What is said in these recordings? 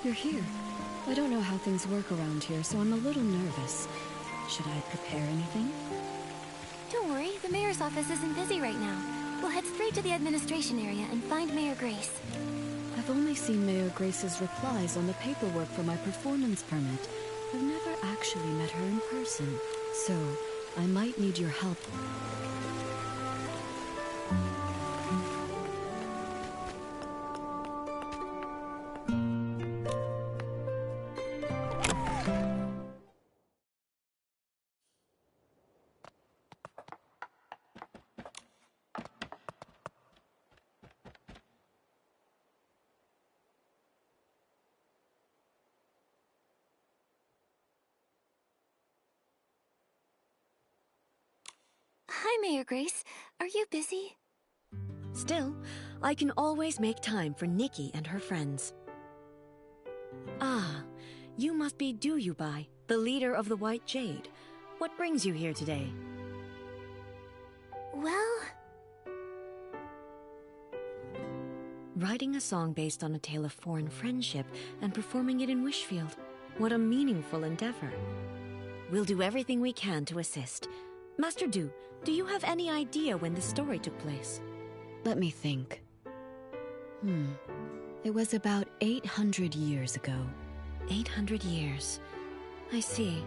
You're here. I don't know how things work around here, so I'm a little nervous. Should I prepare anything? Don't worry, the mayor's office isn't busy right now. We'll head straight to the administration area and find Mayor Grace. I've only seen Mayor Grace's replies on the paperwork for my performance permit. I've never actually met her in person, so I might need your help. Hi, Mayor Grace. Are you busy? Still, I can always make time for Nikki and her friends. Ah, you must be Duyubai, the leader of the White Jade. What brings you here today? Well... Writing a song based on a tale of foreign friendship and performing it in Wishfield. What a meaningful endeavor. We'll do everything we can to assist. Master Du, do you have any idea when this story took place? Let me think. It was about 800 years ago. 800 years. I see.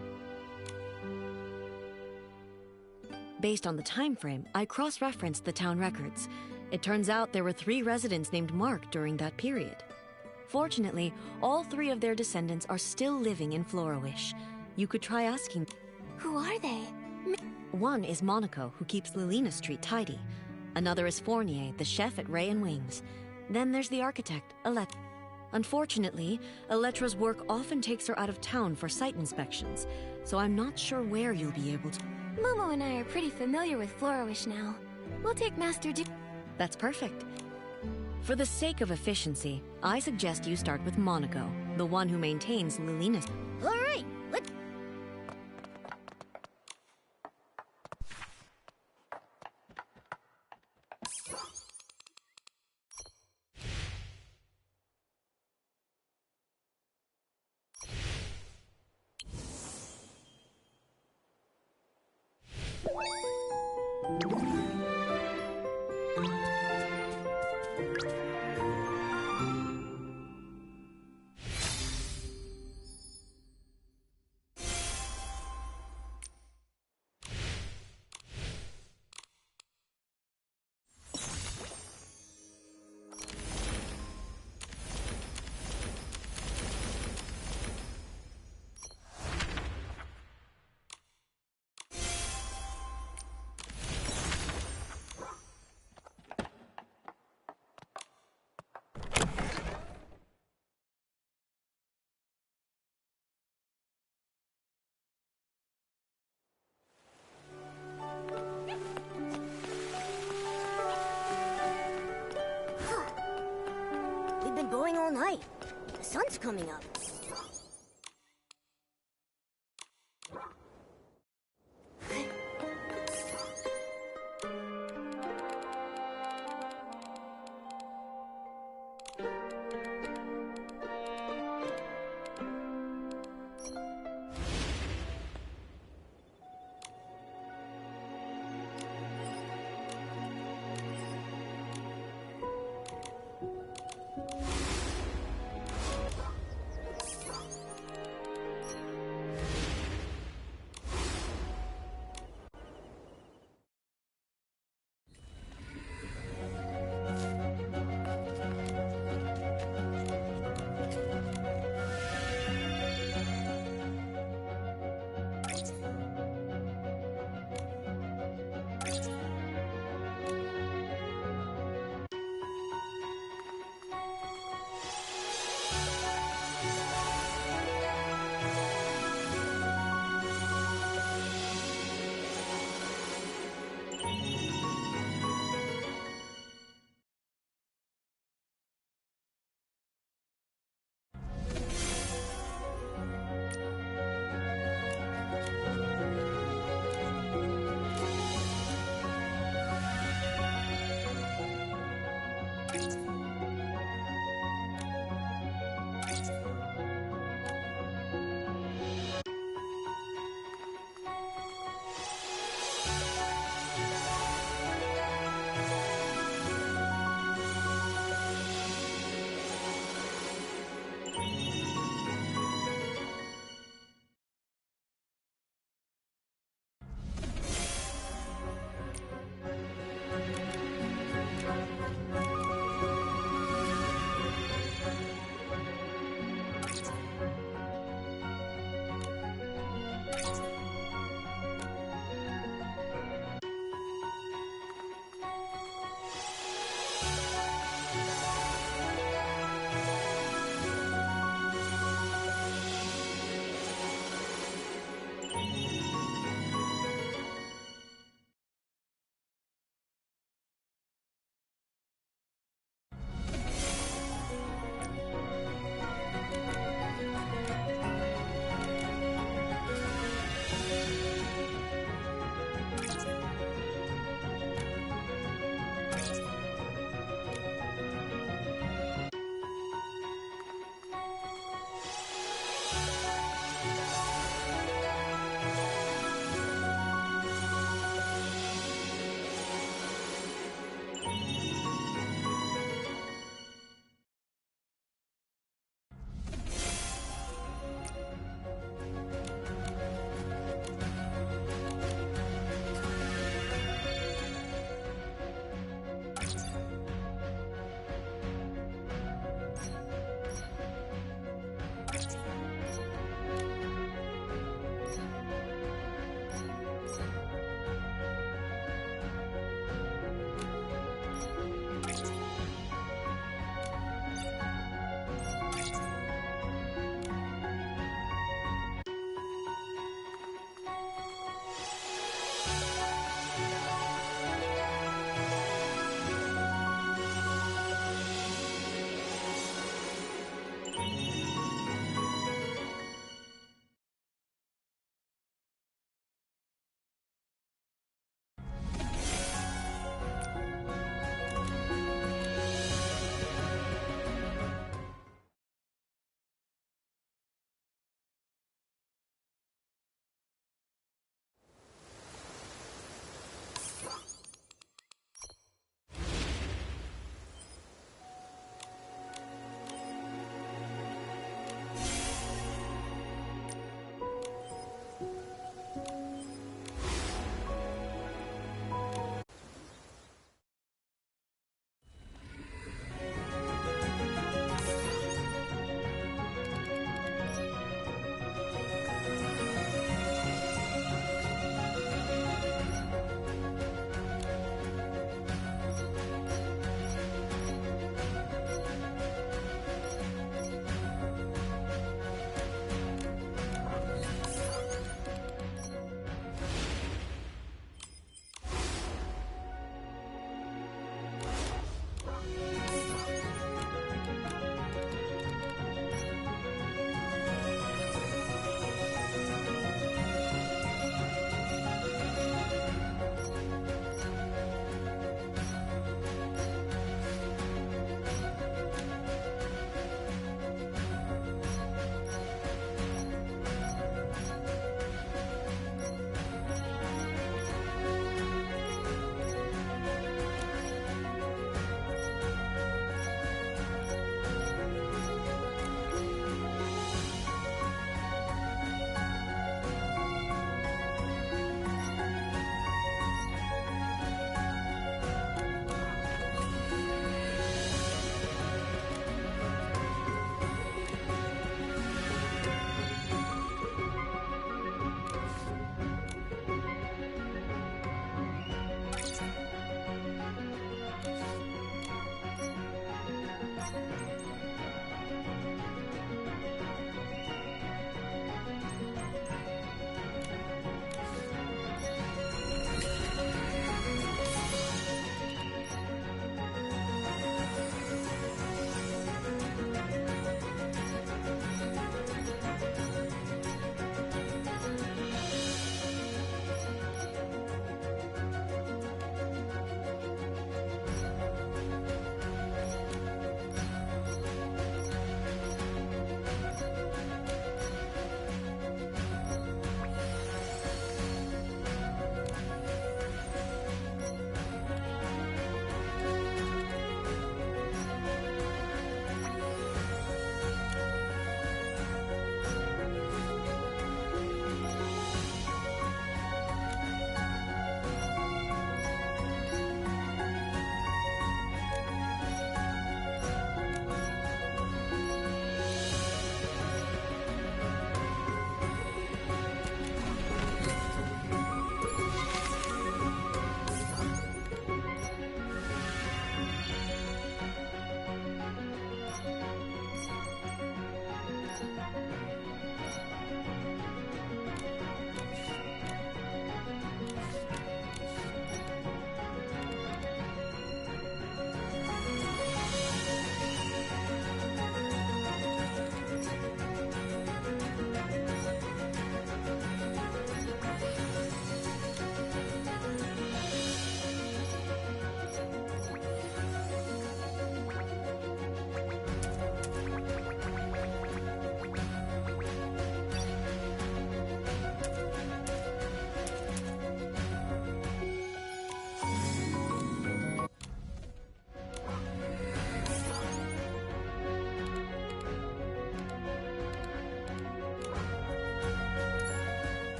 Based on the time frame, I cross-referenced the town records. It turns out there were 3 residents named Mark during that period. Fortunately, all 3 of their descendants are still living in Floriwish. You could try asking... Who are they? One is Monaco, who keeps Lilina Street tidy. Another is Fournier, the chef at Ray and Wings. Then there's the architect, Elettra. Unfortunately, Elettra's work often takes her out of town for site inspections, so I'm not sure where you'll be able to... Momo and I are pretty familiar with Floriwish now. We'll take Master Du... That's perfect. For the sake of efficiency, I suggest you start with Monaco. the one who maintains Lilina's. All right, let's... We've been going all night. The sun's coming up.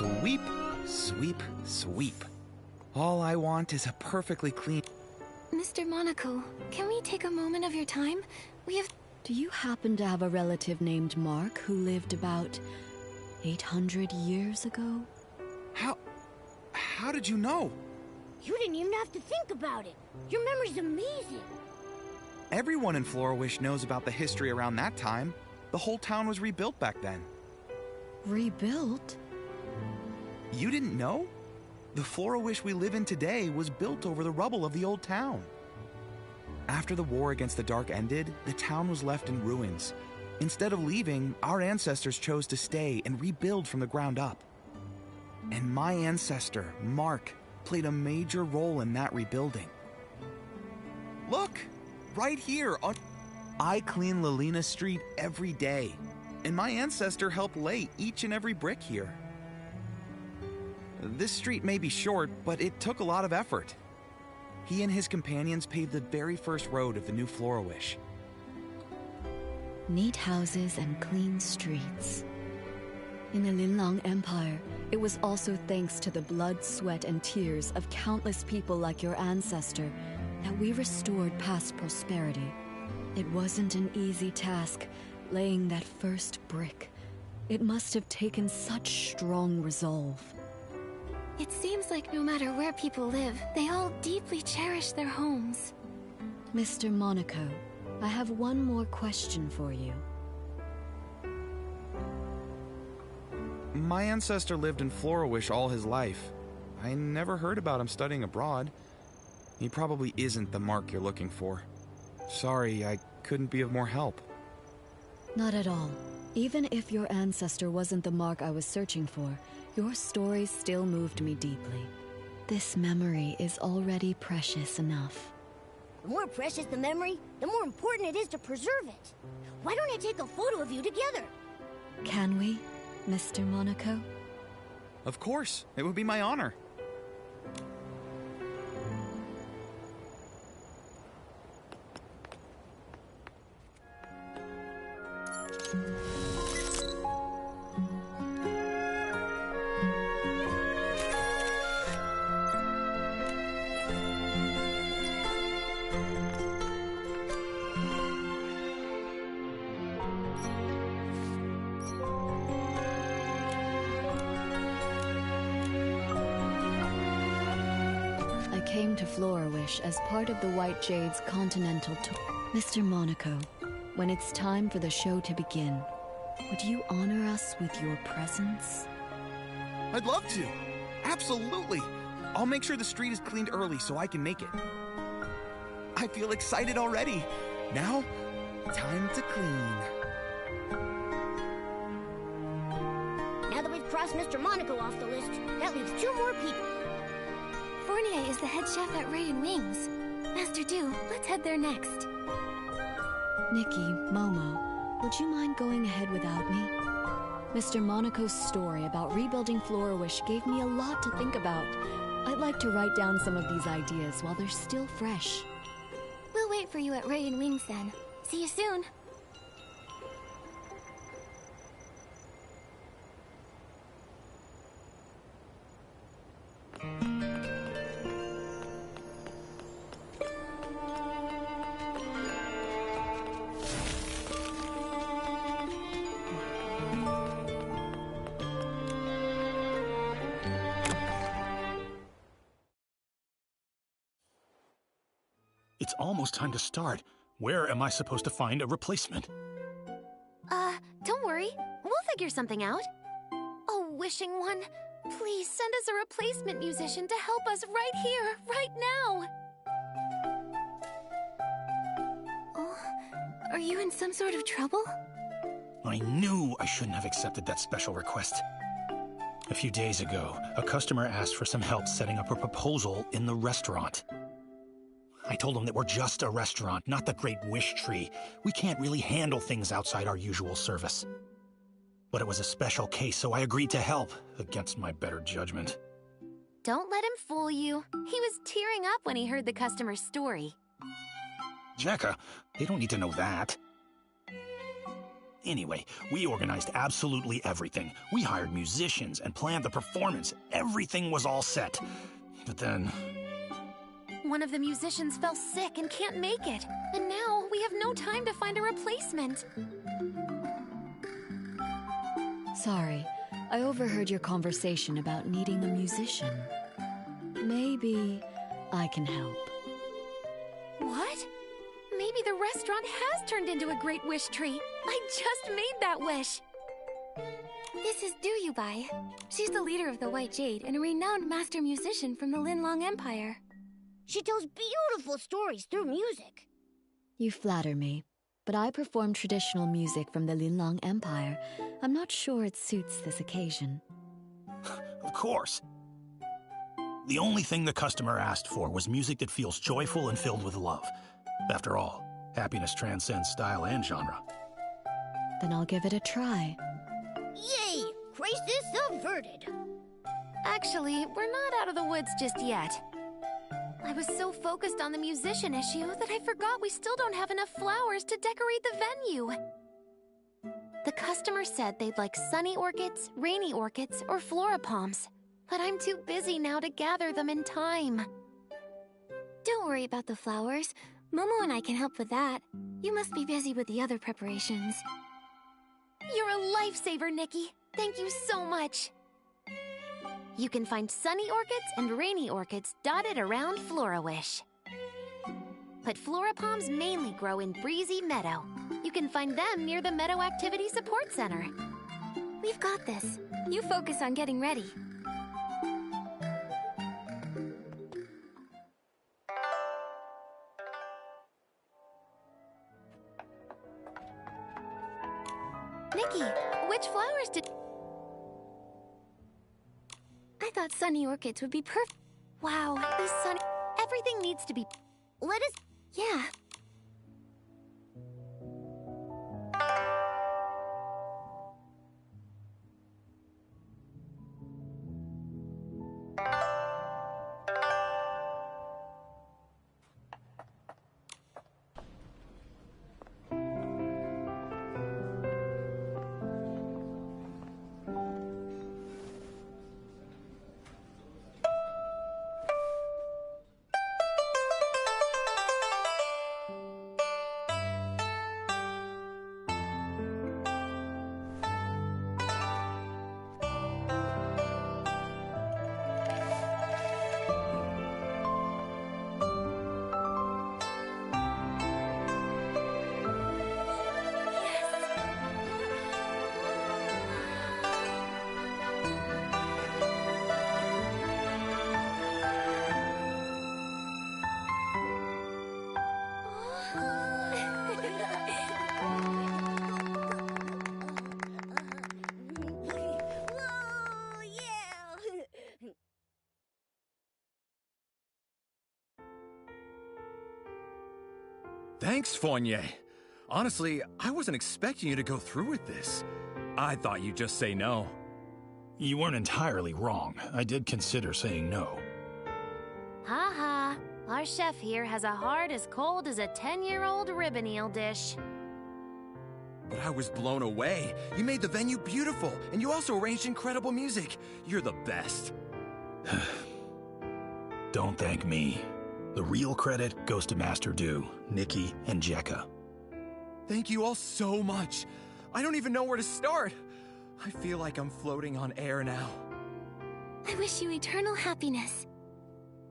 Sweep, sweep, sweep. All I want is a perfectly clean... Mr. Monaco, can we take a moment of your time? We have... Do you happen to have a relative named Mark who lived about 800 years ago? How did you know? You didn't even have to think about it. Your memory's amazing. Everyone in Florawish knows about the history around that time. The whole town was rebuilt back then. Rebuilt? You didn't know? The Florawish we live in today was built over the rubble of the old town. After the war against the Dark ended, the town was left in ruins. Instead of leaving, our ancestors chose to stay and rebuild from the ground up. And my ancestor, Mark, played a major role in that rebuilding. Look! Right here! I clean Lilina Street every day, and my ancestor helped lay each and every brick here. This street may be short, but it took a lot of effort. He and his companions paved the very first road of the new Florawish. Neat houses and clean streets. In the Linlang Empire, it was also thanks to the blood, sweat, and tears of countless people like your ancestor that we restored past prosperity. It wasn't an easy task, laying that first brick. It must have taken such strong resolve. It seems like no matter where people live, they all deeply cherish their homes. Mr. Monaco, I have one more question for you. My ancestor lived in Florawish all his life. I never heard about him studying abroad. He probably isn't the Mark you're looking for. Sorry, I couldn't be of more help. Not at all. Even if your ancestor wasn't the Mark I was searching for, your story still moved me deeply. This memory is already precious enough. The more precious the memory, the more important it is to preserve it. Why don't I take a photo of you together? Can we, Mr. Monaco? Of course, it would be my honor. I came to Florawish as part of the White Jade's continental tour. Mr. Monaco, when it's time for the show to begin, would you honor us with your presence? I'd love to. Absolutely. I'll make sure the street is cleaned early so I can make it. I feel excited already. Now, time to clean. Now that we've crossed Mr. Monaco off the list, that leaves 2 more people. Fournier is the head chef at Ray and Wings. Master Du, let's head there next. Nikki, Momo, would you mind going ahead without me? Mr. Monaco's story about rebuilding Florawish gave me a lot to think about. I'd like to write down some of these ideas while they're still fresh. We'll wait for you at Ray and Wings then. See you soon. It's almost time to start. Where am I supposed to find a replacement? Don't worry. We'll figure something out. Oh, wishing one, please send us a replacement musician to help us right here, right now. Oh, are you in some sort of trouble? I knew I shouldn't have accepted that special request. A few days ago, a customer asked for some help setting up a proposal in the restaurant. I told him that we're just a restaurant, not the Great Wish Tree. We can't really handle things outside our usual service. But it was a special case, so I agreed to help, against my better judgment. Don't let him fool you. He was tearing up when he heard the customer's story. Jekka, they don't need to know that. Anyway, we organized absolutely everything. We hired musicians and planned the performance. Everything was all set. But then... One of the musicians fell sick and can't make it. And now we have no time to find a replacement. Sorry, I overheard your conversation about needing a musician. Maybe I can help. What? Maybe the restaurant has turned into a great wish tree. I just made that wish. This is Duyubai. She's the leader of the White Jade and a renowned master musician from the Linlong Empire. She tells beautiful stories through music. You flatter me, but I perform traditional music from the Linlong Empire. I'm not sure it suits this occasion. Of course. The only thing the customer asked for was music that feels joyful and filled with love. After all, happiness transcends style and genre. Then I'll give it a try. Yay! Crisis averted. Actually, we're not out of the woods just yet. I was so focused on the musician issue that I forgot we still don't have enough flowers to decorate the venue. The customer said they'd like sunny orchids, rainy orchids, or flora palms. But I'm too busy now to gather them in time. Don't worry about the flowers. Momo and I can help with that. You must be busy with the other preparations. You're a lifesaver, Nikki. Thank you so much. You can find sunny orchids and rainy orchids dotted around Florawish. But flora palms mainly grow in Breezy Meadow. You can find them near the Meadow Activity Support Center. We've got this. You focus on getting ready. Nikki, which flowers did... I thought sunny orchids would be perfect. Wow, these sunny... Everything needs to be... Let us... Yeah. Thanks, Fournier. Honestly, I wasn't expecting you to go through with this. I thought you'd just say no. You weren't entirely wrong. I did consider saying no. Ha. Our chef here has a heart as cold as a 10-year-old ribbon eel dish. But I was blown away. You made the venue beautiful, and you also arranged incredible music. You're the best. Don't thank me. The real credit goes to Master Du, Nikki, and Jekka. Thank you all so much. I don't even know where to start. I feel like I'm floating on air now. I wish you eternal happiness.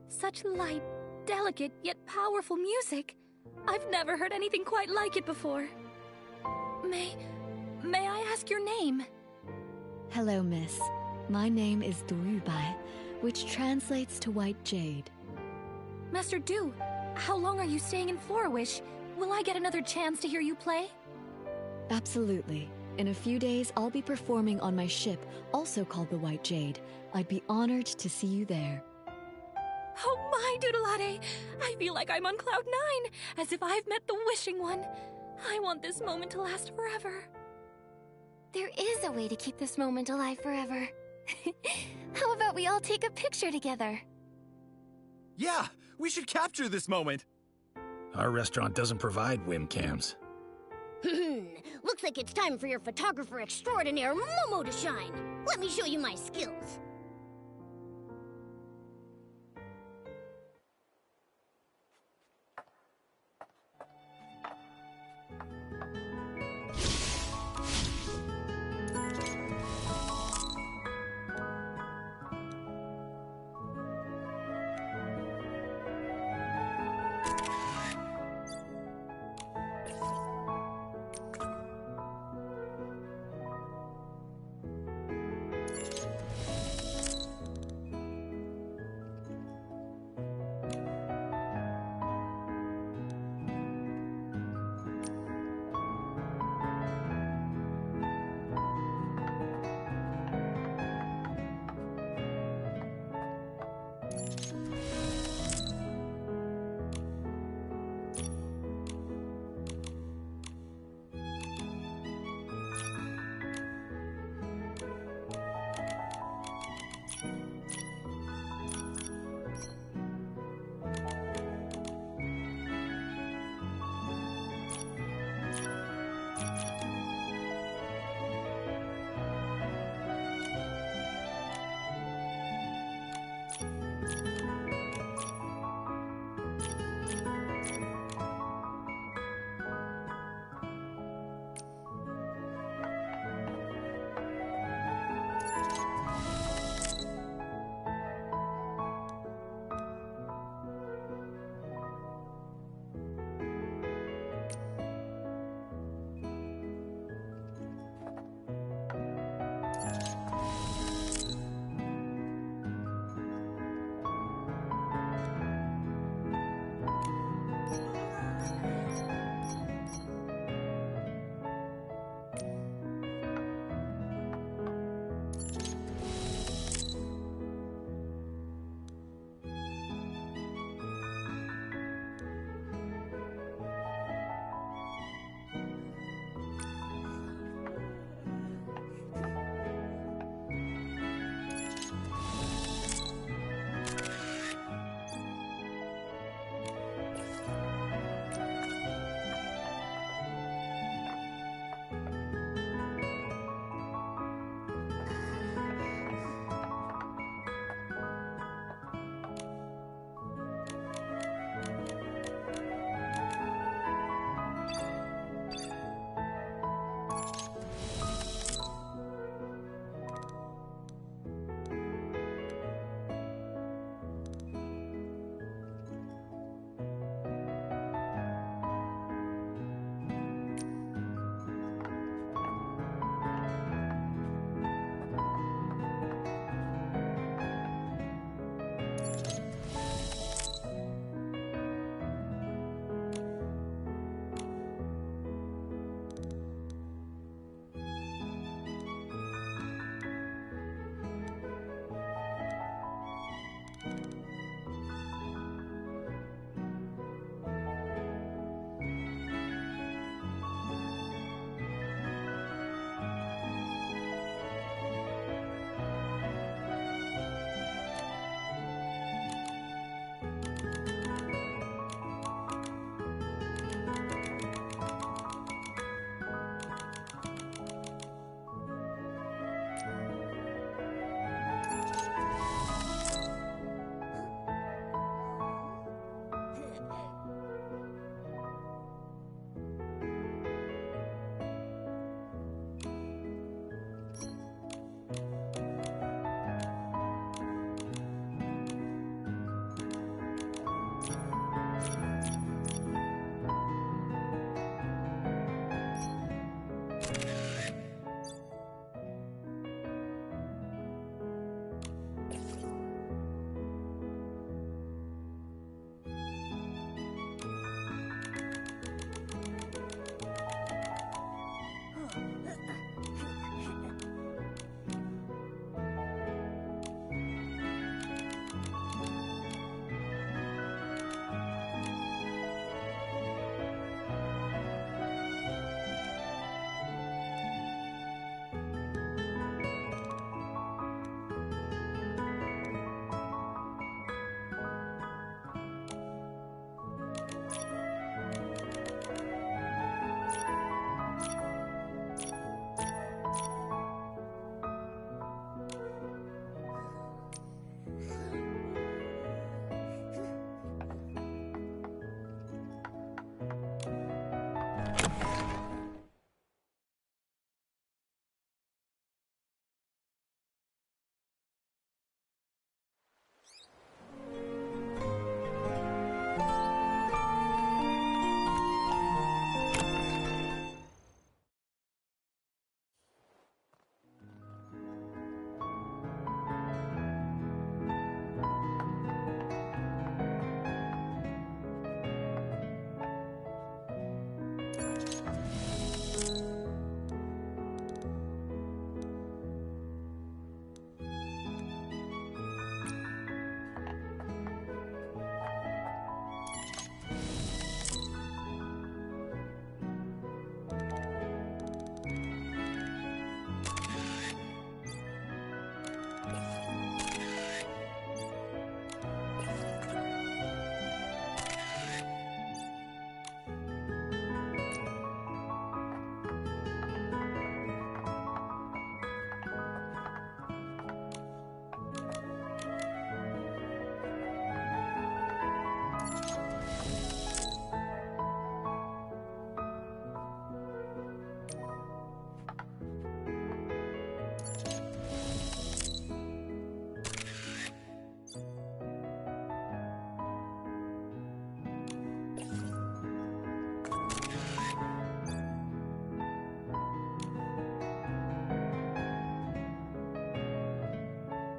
Such light, delicate, yet powerful music. I've never heard anything quite like it before. May I ask your name? Hello, miss. My name is Duyubai, which translates to White Jade. Master Du, how long are you staying in Florawish? Will I get another chance to hear you play? Absolutely. In a few days, I'll be performing on my ship, also called the White Jade. I'd be honored to see you there. Oh my, Doodleade! I feel like I'm on Cloud 9, as if I've met the Wishing One. I want this moment to last forever. There is a way to keep this moment alive forever. How about we all take a picture together? Yeah, we should capture this moment. Our restaurant doesn't provide webcams. Looks like it's time for your photographer extraordinaire, Momo, to shine. Let me show you my skills.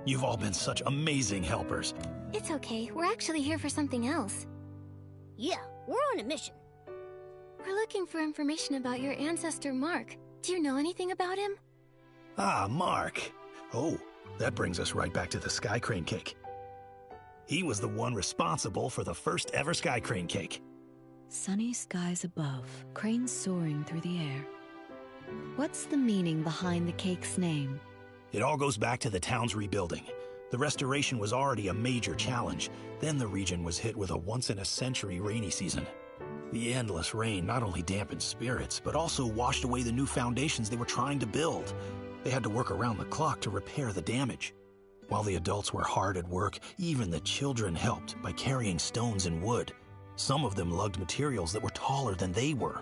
You've all been such amazing helpers. It's okay. We're actually here for something else. Yeah, we're on a mission. We're looking for information about your ancestor, Mark. Do you know anything about him? Ah, Mark. Oh, that brings us right back to the Sky Crane cake. He was the one responsible for the first ever Sky Crane cake. Sunny skies above, cranes soaring through the air. What's the meaning behind the cake's name? It all goes back to the town's rebuilding. The restoration was already a major challenge. Then the region was hit with a once-in-a-century rainy season. The endless rain not only dampened spirits, but also washed away the new foundations they were trying to build. They had to work around the clock to repair the damage. While the adults were hard at work, even the children helped by carrying stones and wood. Some of them lugged materials that were taller than they were.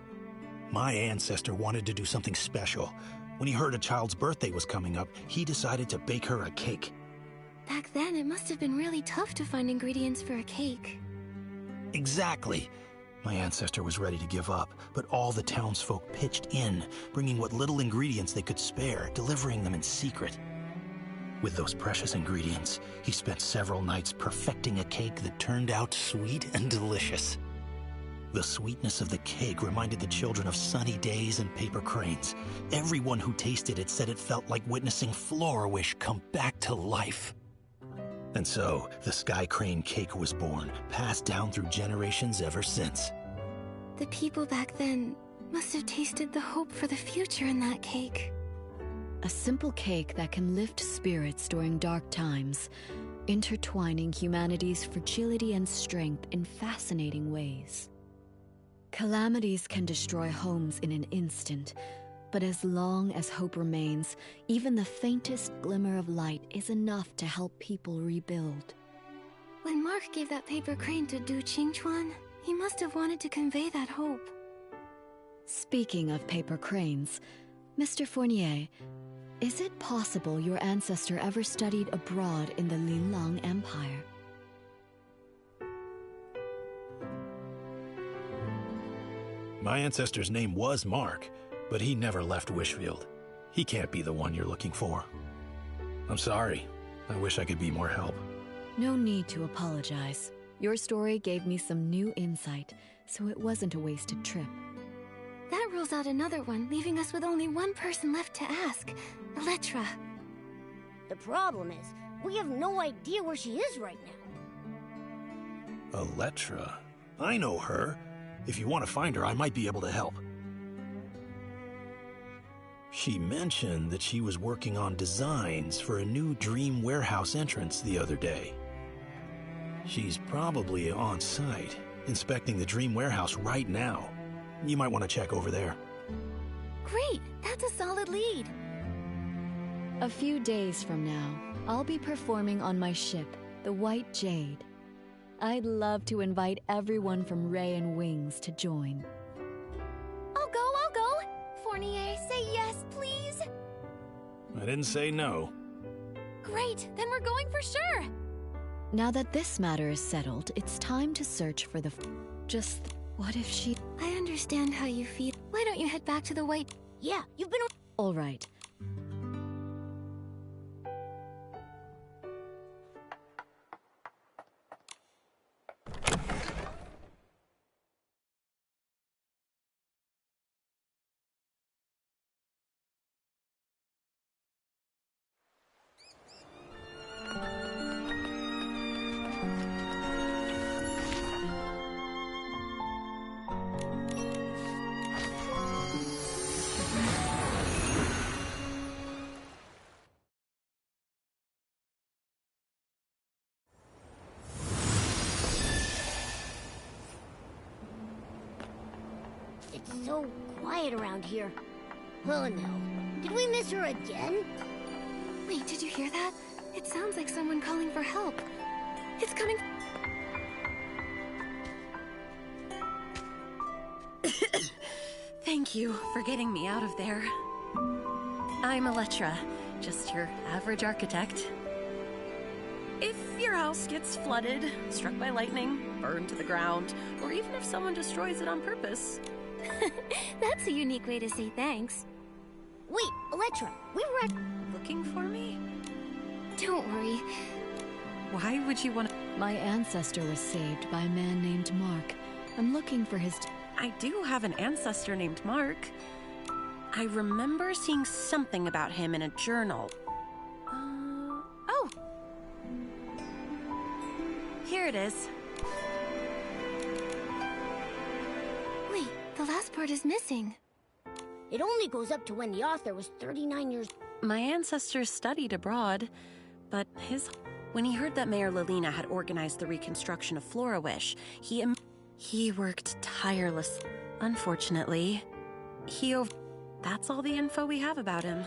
My ancestor wanted to do something special. When he heard a child's birthday was coming up, he decided to bake her a cake. Back then, it must have been really tough to find ingredients for a cake. Exactly. My ancestor was ready to give up, but all the townsfolk pitched in, bringing what little ingredients they could spare, delivering them in secret. With those precious ingredients, he spent several nights perfecting a cake that turned out sweet and delicious. The sweetness of the cake reminded the children of sunny days and paper cranes. Everyone who tasted it said it felt like witnessing Florawish come back to life. And so, the Sky Crane cake was born, passed down through generations ever since. The people back then must have tasted the hope for the future in that cake. A simple cake that can lift spirits during dark times, intertwining humanity's fragility and strength in fascinating ways. Calamities can destroy homes in an instant, but as long as hope remains, even the faintest glimmer of light is enough to help people rebuild. When Mark gave that paper crane to Du Qingchuan, he must have wanted to convey that hope. Speaking of paper cranes, Mr. Fournier, is it possible your ancestor ever studied abroad in the Linlang Empire? My ancestor's name was Mark, but he never left Wishfield. He can't be the one you're looking for. I'm sorry. I wish I could be more help. No need to apologize. Your story gave me some new insight, so it wasn't a wasted trip. That rules out another one, leaving us with only one person left to ask. Elettra. The problem is, we have no idea where she is right now. Elettra? I know her. If you want to find her, I might be able to help. She mentioned that she was working on designs for a new Dream Warehouse entrance the other day. She's probably on site, inspecting the Dream Warehouse right now. You might want to check over there. Great! That's a solid lead. A few days from now, I'll be performing on my ship, the White Jade. I'd love to invite everyone from Ray and Wings to join. I'll go! Fournier, say yes, please! I didn't say no. Great! Then we're going for sure! Now that this matter is settled, it's time to search for the... Just, what if she... I understand how you feel. Why don't you head back to the White... Yeah, you've been... All right. It's so quiet around here. Oh no. Did we miss her again? Wait, did you hear that? It sounds like someone calling for help. It's coming... Thank you for getting me out of there. I'm Elettra, just your average architect. If your house gets flooded, struck by lightning, burned to the ground, or even if someone destroys it on purpose... That's a unique way to say thanks. Wait, Elettra, we were at... Looking for me? Don't worry. Why would you want to... My ancestor was saved by a man named Mark. I'm looking for his... I do have an ancestor named Mark. I remember seeing something about him in a journal. Oh! Here it is. Wait, the last part is missing. It only goes up to when the author was 39 years... My ancestor studied abroad, but when he heard that Mayor Lilina had organized the reconstruction of Florawish, he worked tirelessly. Unfortunately, that's all the info we have about him.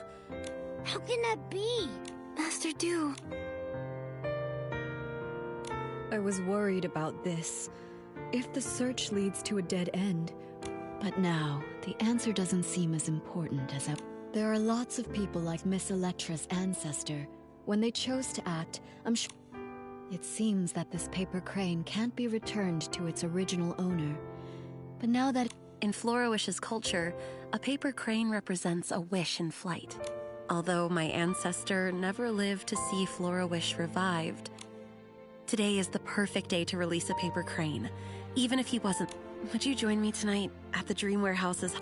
How can that be? Master Do. I was worried about this. If the search leads to a dead end. But now, the answer doesn't seem as important as I... There are lots of people like Miss Electra's ancestor. When they chose to act, I'm sure... It seems that this paper crane can't be returned to its original owner. But now that... In Florowish's culture, a paper crane represents a wish in flight. Although my ancestor never lived to see Florawish revived, today is the perfect day to release a paper crane, even if he wasn't. Would you join me tonight at the Dream Warehouse's...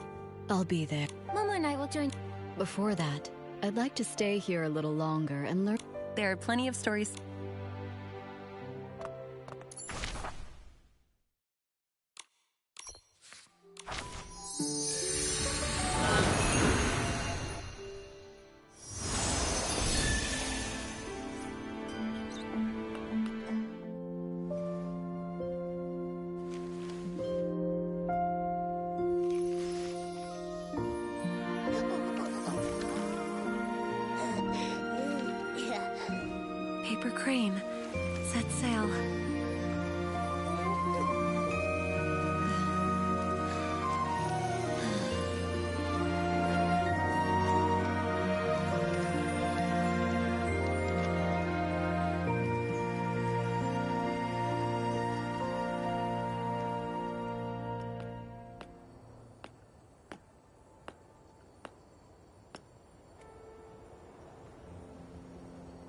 I'll be there. Momo and I will join. Before that, I'd like to stay here a little longer and learn... There are plenty of stories... Paper crane. Set sail.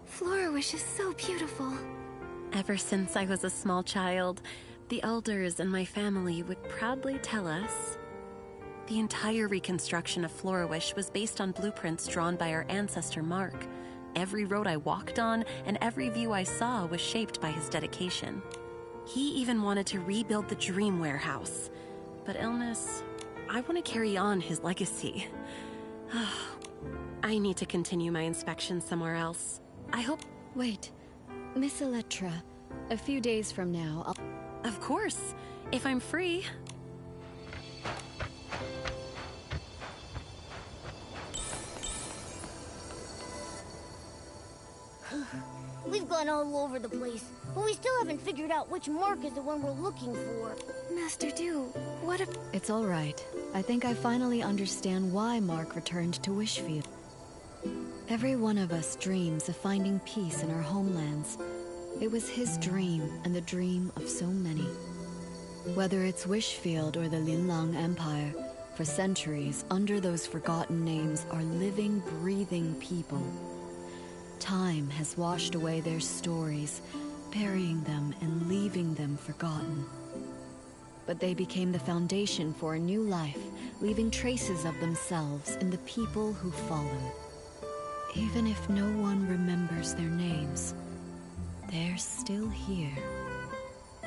Florawish is so beautiful. Ever since I was a small child, the elders in my family would proudly tell us the entire reconstruction of Florawish was based on blueprints drawn by our ancestor Mark. Every road I walked on and every view I saw was shaped by his dedication. He even wanted to rebuild the Dream Warehouse. But illness, I want to carry on his legacy. I need to continue my inspection somewhere else. I hope... Wait, Miss Electra, a few days from now, I'll... Of course, if I'm free. We've gone all over the place, but we still haven't figured out which Mark is the one we're looking for. Master Do, what if... It's all right. I think I finally understand why Mark returned to Wishfield. Every one of us dreams of finding peace in our homelands. It was his dream and the dream of so many. Whether it's Wishfield or the Linlang Empire, for centuries, under those forgotten names are living, breathing people. Time has washed away their stories, burying them and leaving them forgotten. But they became the foundation for a new life, leaving traces of themselves in the people who followed. Even if no one remembers their names, they're still here.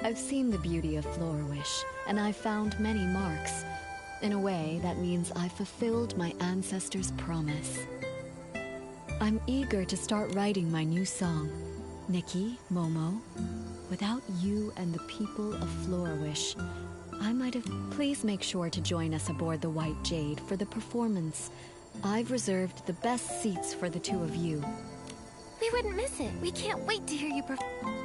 I've seen the beauty of Florawish, and I've found many marks. In a way, that means I've fulfilled my ancestors' promise. I'm eager to start writing my new song, Nikki, Momo. Without you and the people of Florawish, I might have... Please make sure to join us aboard the White Jade for the performance. I've reserved the best seats for the two of you. We wouldn't miss it. We can't wait to hear you perform.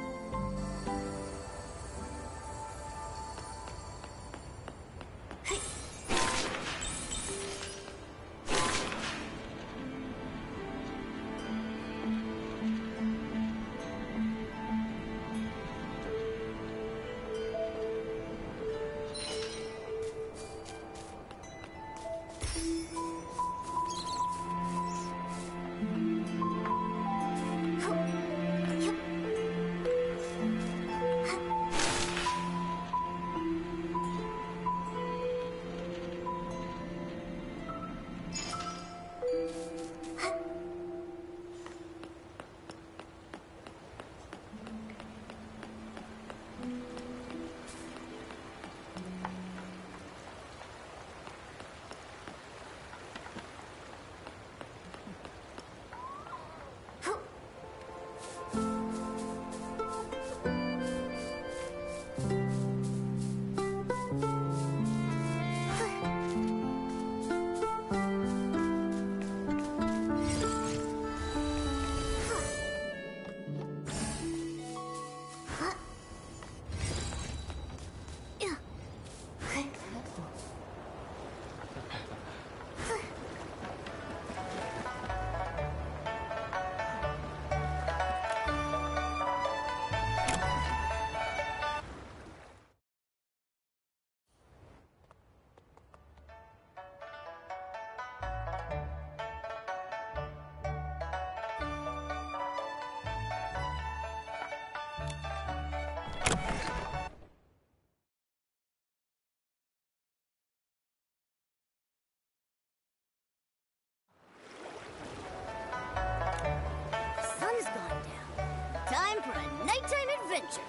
nighttime adventure.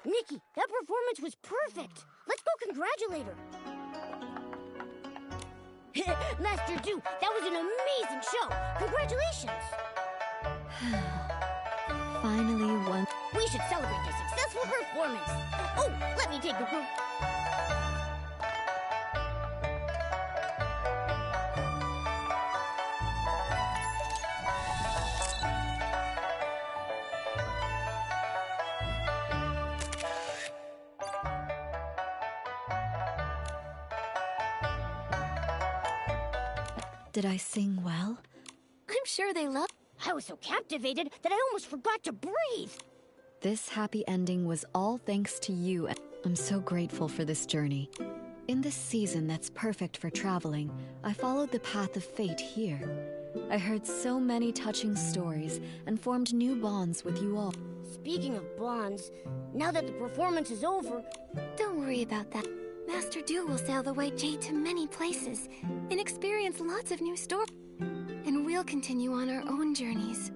Nikki, that performance was perfect. Let's go congratulate her. Master Du, that was an amazing show. Congratulations. Finally, one. We should celebrate the successful performance. Oh, let me take the group. Did I sing well? I'm sure they love. I was so captivated that I almost forgot to breathe. This happy ending was all thanks to you. I'm so grateful for this journey. In this season that's perfect for traveling, I followed the path of fate here. I heard so many touching stories and formed new bonds with you all. Speaking of bonds, now that the performance is over... Don't worry about that. Master Du will sail the White Jade to many places and experience lots of new stories. And we'll continue on our own journeys.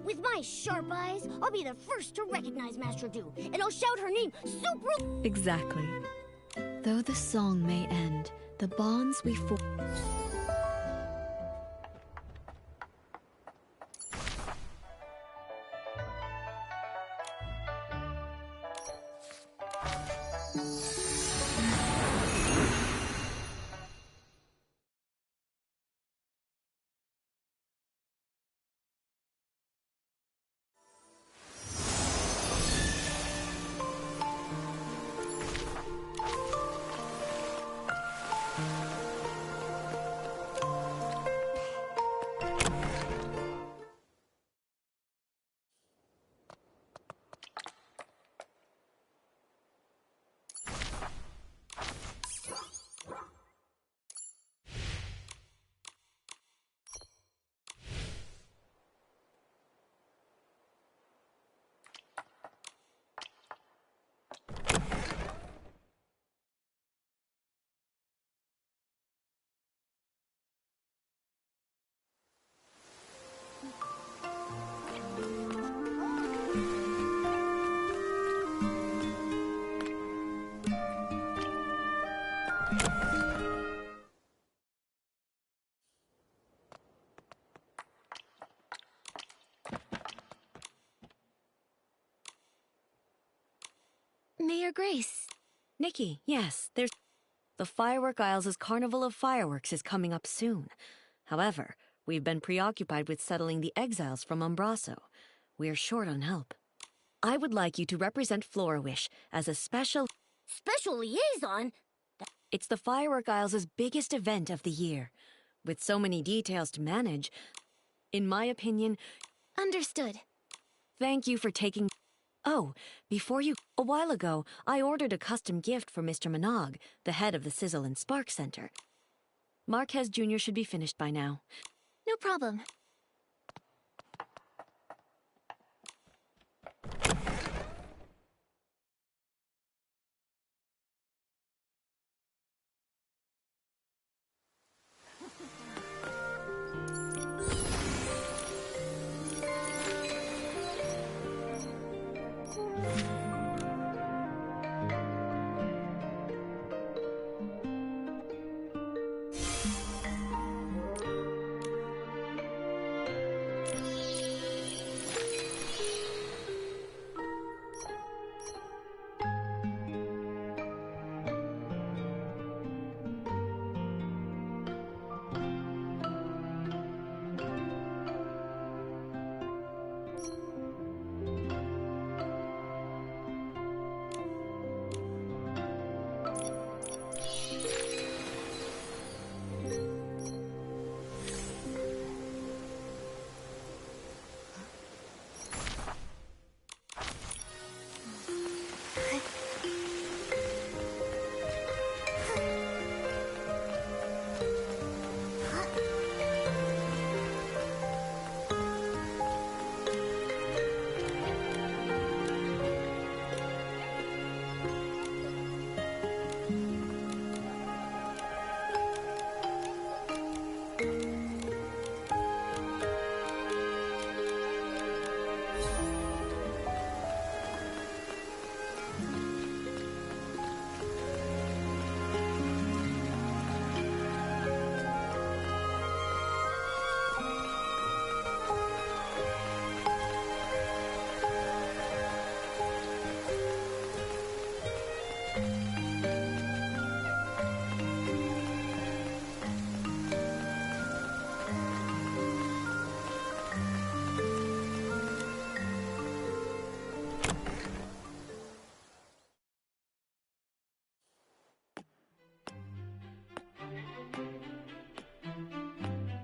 With my sharp eyes, I'll be the first to recognize Master Du, and I'll shout her name super... Exactly. Though the song may end, the bonds we form... Mayor Grace. Nikki, yes, there's... The Firework Isles' Carnival of Fireworks is coming up soon. However, we've been preoccupied with settling the exiles from Umbraso. We're short on help. I would like you to represent Florawish as a special... Special liaison? It's the Firework Isles' biggest event of the year. With so many details to manage, in my opinion... Understood. Thank you for taking... Oh, before you... A while ago, I ordered a custom gift for Mr. Minogue, the head of the Sizzle and Spark Center. Marquez Jr. should be finished by now. No problem.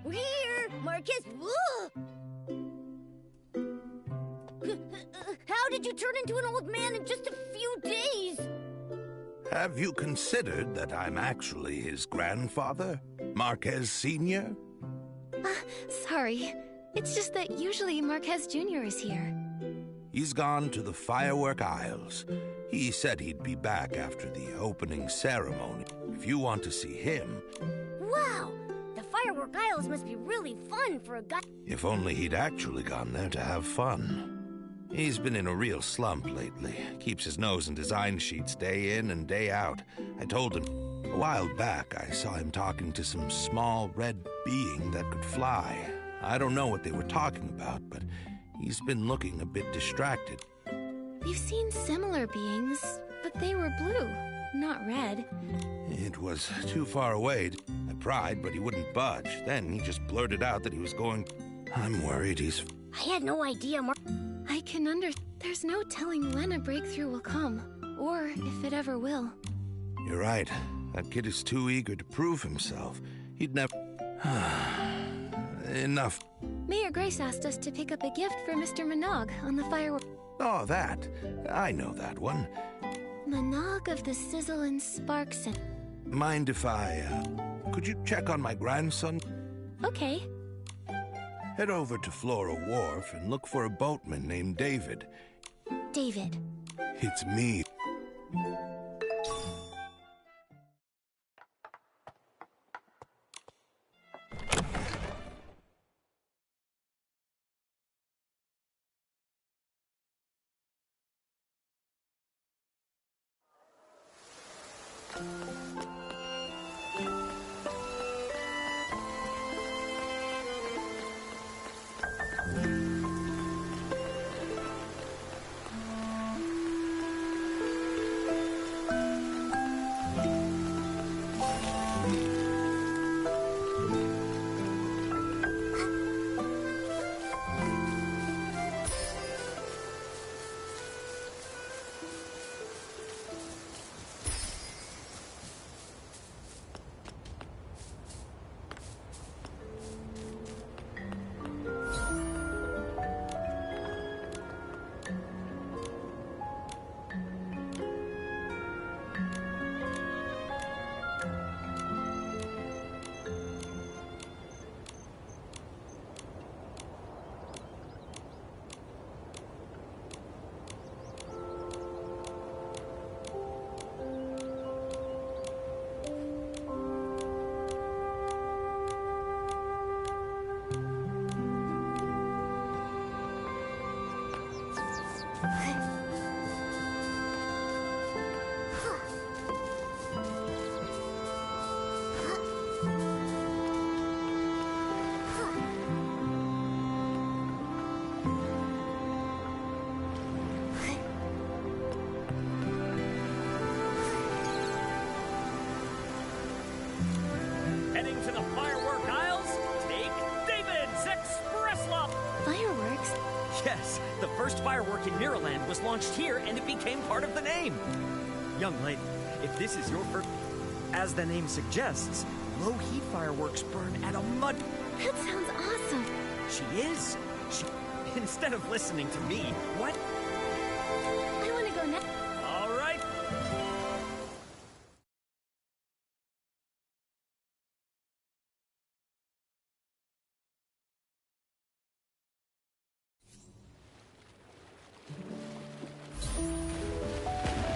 We're here! Marquez! How did you turn into an old man in just a few days? Have you considered that I'm actually his grandfather, Marquez Sr.? Sorry. It's just that usually Marquez Jr. is here. He's gone to the Firework Isles. He said he'd be back after the opening ceremony. If you want to see him... Wow! The Firework Isles must be really fun for a guy... If only he'd actually gone there to have fun. He's been in a real slump lately. Keeps his nose in design sheets day in and day out. I told him... A while back, I saw him talking to some small red being that could fly. I don't know what they were talking about, but he's been looking a bit distracted. We've seen similar beings, but they were blue, not red. It was too far away. I pried, but he wouldn't budge. Then he just blurted out that he was going... I'm worried he's... I had no idea, I can There's no telling when a breakthrough will come, or if it ever will. You're right. That kid is too eager to prove himself. He'd never... Enough. Mayor Grace asked us to pick up a gift for Mr. Minogue on the firework... Oh, that. I know that one. Minogue of the Sizzle and Spark Center. Mind if I, could you check on my grandson? Okay. Head over to Flora Wharf and look for a boatman named David. David. It's me. The first firework in Mirrorland was launched here, and it became part of the name. Young lady, if this is your first... As the name suggests, low-heat fireworks burn at a much... That sounds awesome. She is. Instead of listening to me, what? I want to go next. All right.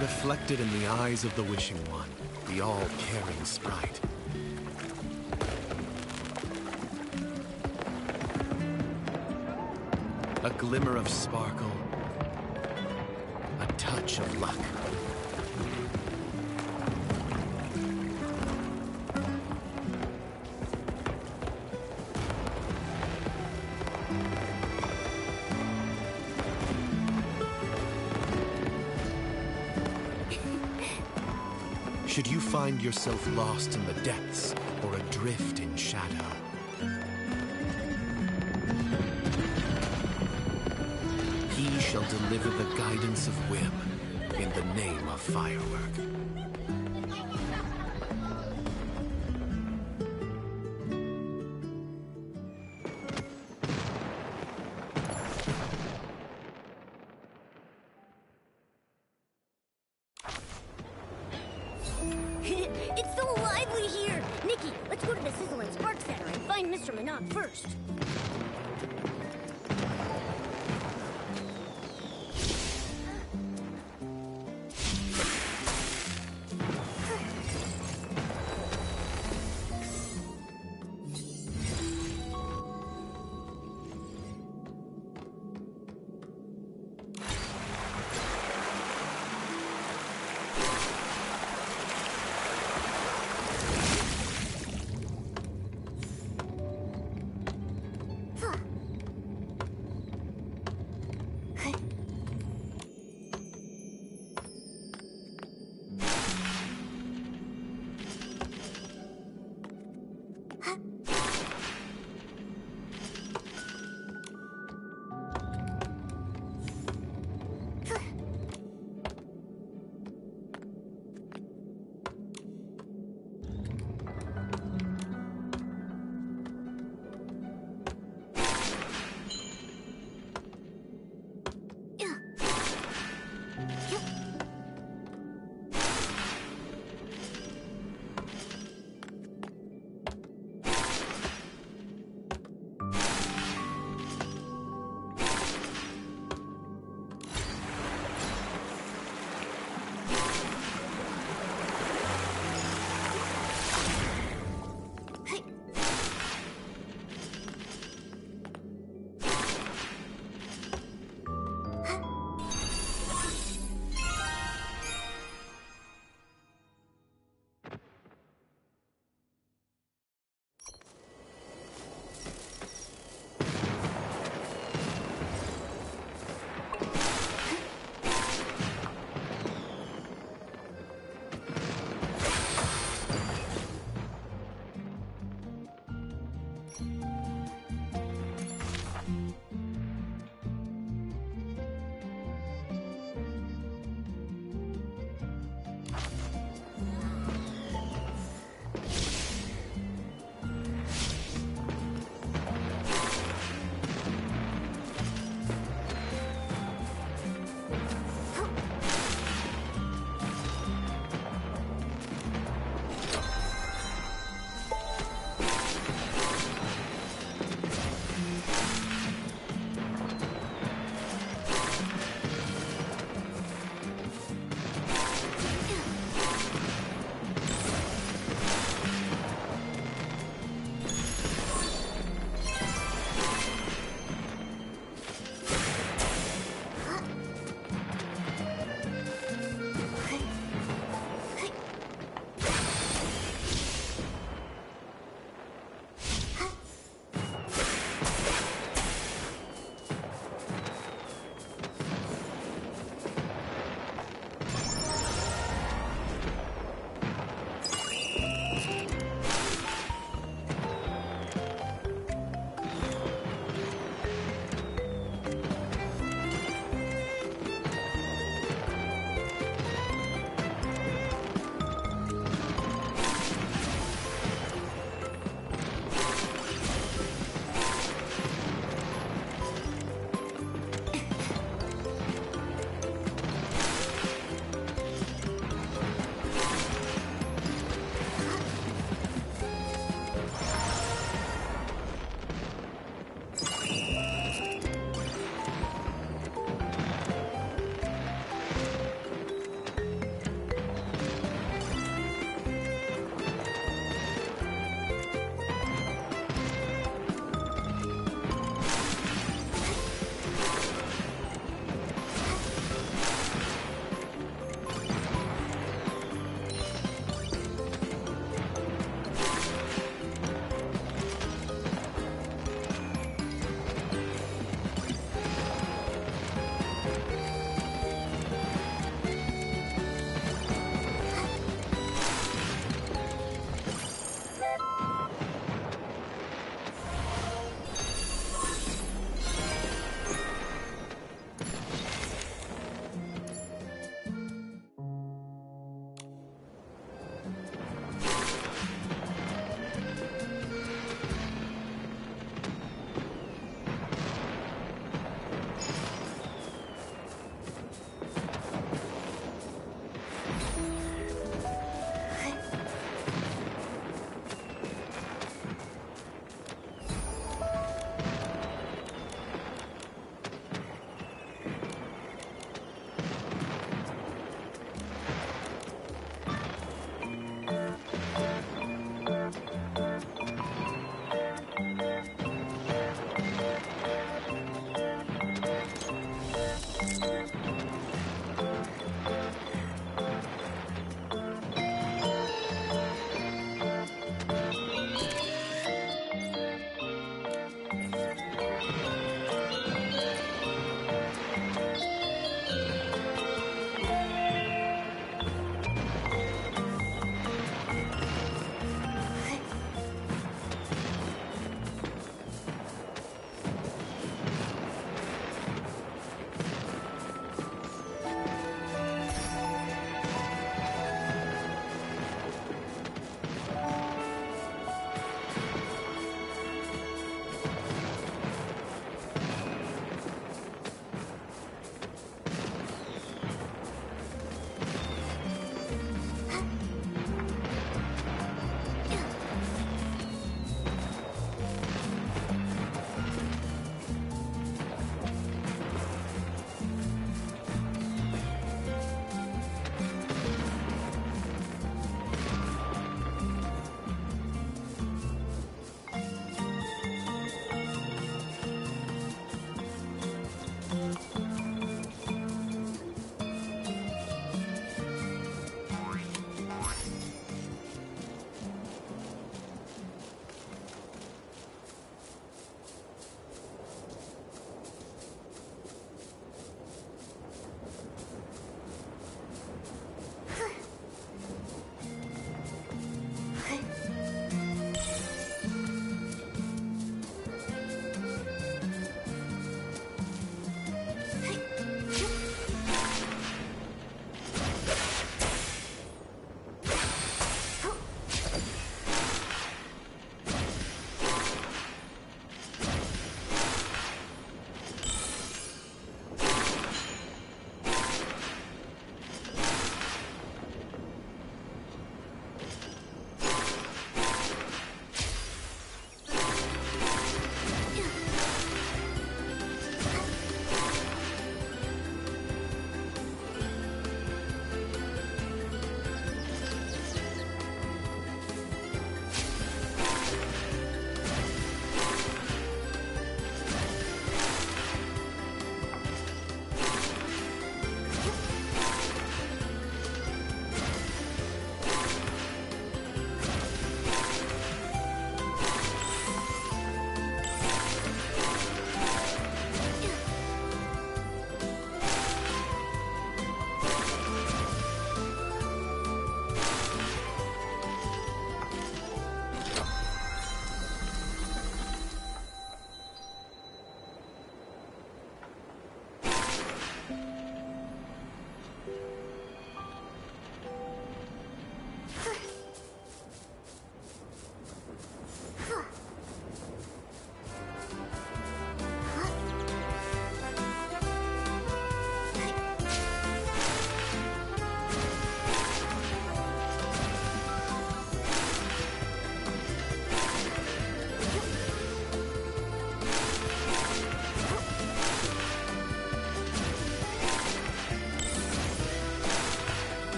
Reflected in the eyes of the Wishing One, the all-caring sprite. A glimmer of sparkle, a touch of luck. Should you find yourself lost in the depths or adrift in shadow, he shall deliver the guidance of whim in the name of firework. It's so lively here! Nikki, let's go to the Sizzle and Spark Center and find Mr. Minot first.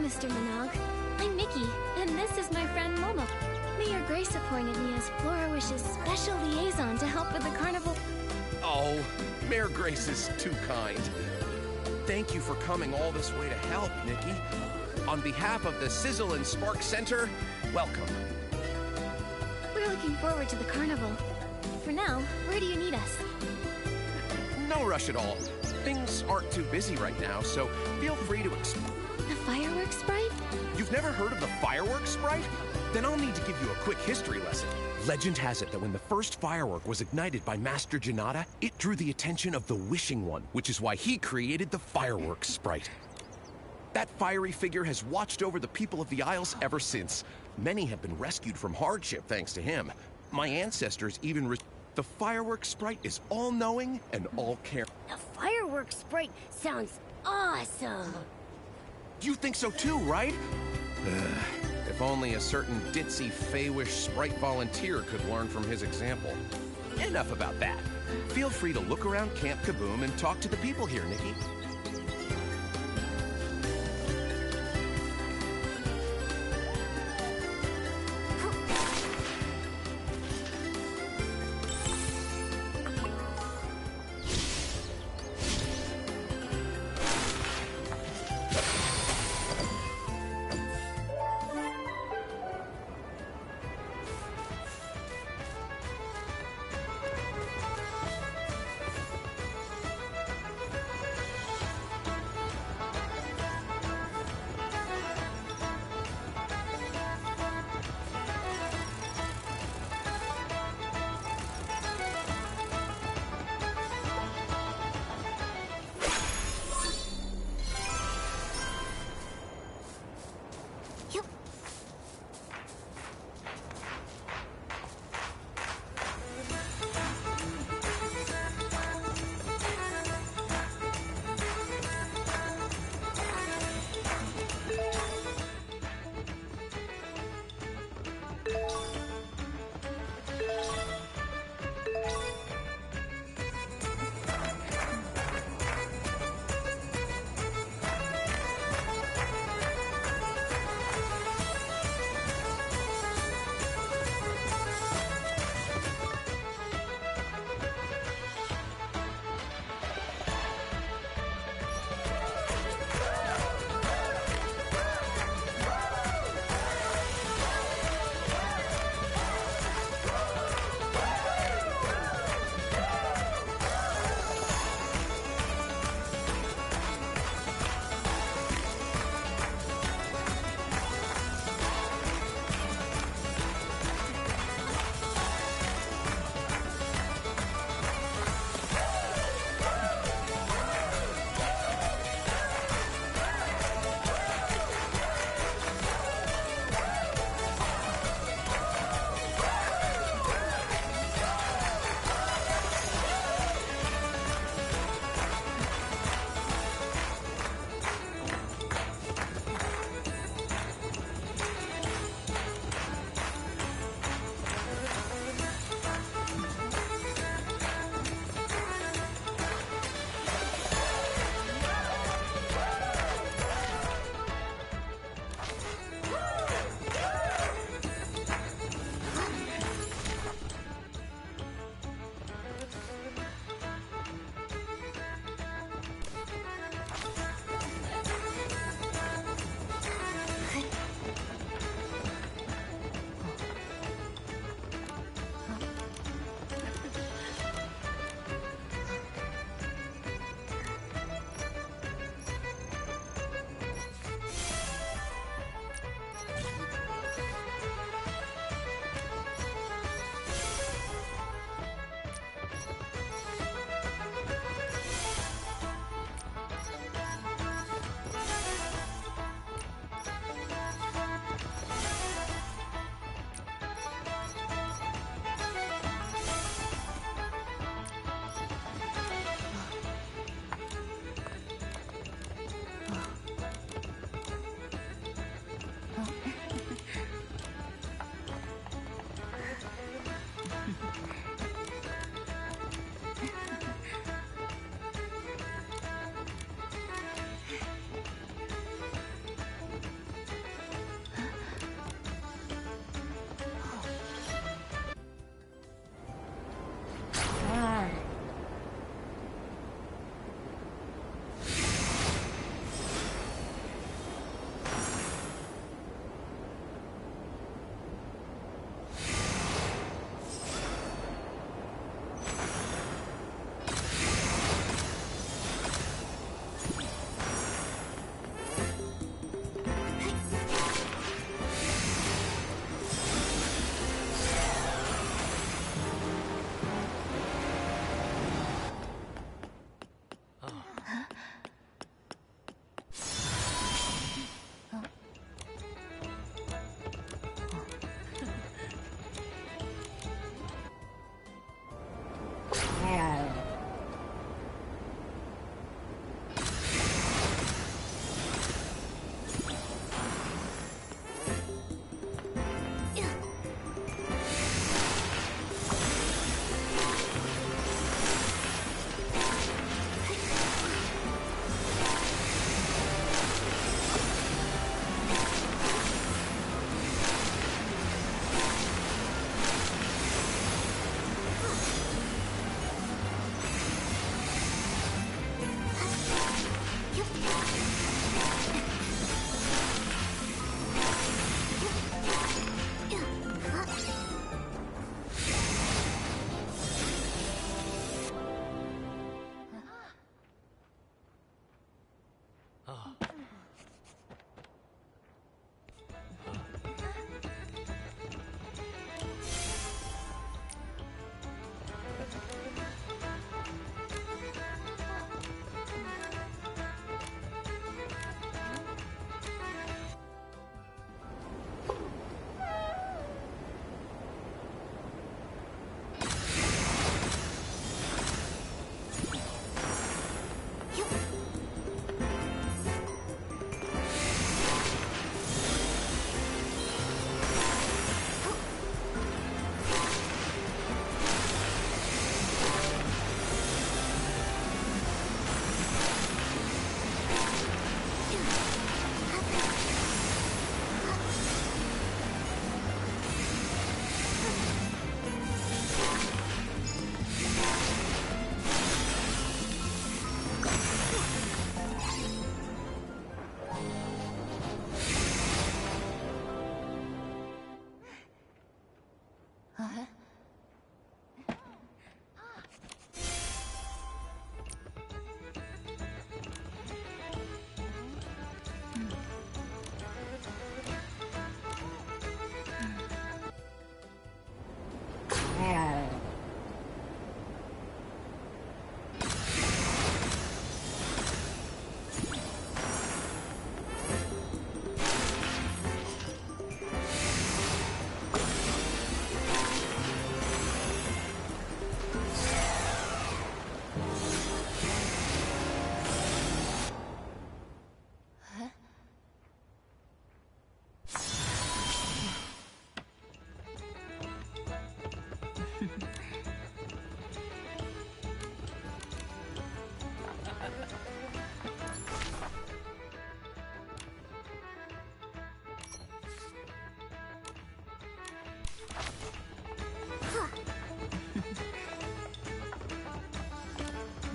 Mr. Minogue. I'm Nikki, and this is my friend Momo. Mayor Grace appointed me as Flora Wish's special liaison to help with the carnival. Oh, Mayor Grace is too kind. Thank you for coming all this way to help, Nikki. On behalf of the Sizzle and Spark Center, welcome. We're looking forward to the carnival. For now, where do you need us? No rush at all. Things aren't too busy right now, so feel free to The fireworks sprite? You've never heard of the fireworks sprite? Then I'll need to give you a quick history lesson. Legend has it that when the first firework was ignited by Master Janata, it drew the attention of the Wishing One, which is why he created the fireworks sprite. That fiery figure has watched over the people of the Isles ever since. Many have been rescued from hardship thanks to him. My ancestors even The fireworks sprite is all-knowing and all-caring. The fireworks sprite sounds awesome. You think so too, right? If only a certain ditzy Feywish sprite volunteer could learn from his example. Enough about that. Feel free to look around Camp Kaboom and talk to the people here, Nikki.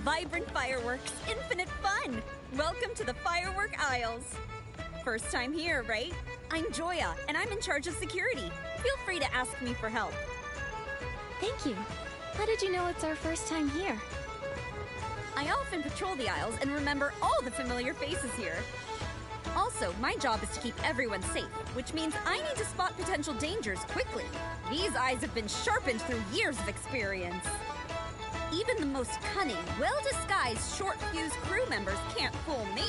Vibrant fireworks, infinite fun! Welcome to the Firework Isles. First time here, right? I'm Joya, and I'm in charge of security. Feel free to ask me for help. Thank you. How did you know it's our first time here? I often patrol the aisles and remember all the familiar faces here. Also, my job is to keep everyone safe, which means I need to spot potential dangers quickly. These eyes have been sharpened through years of experience. Even the most cunning, well-disguised short-fuse crew members can't fool me.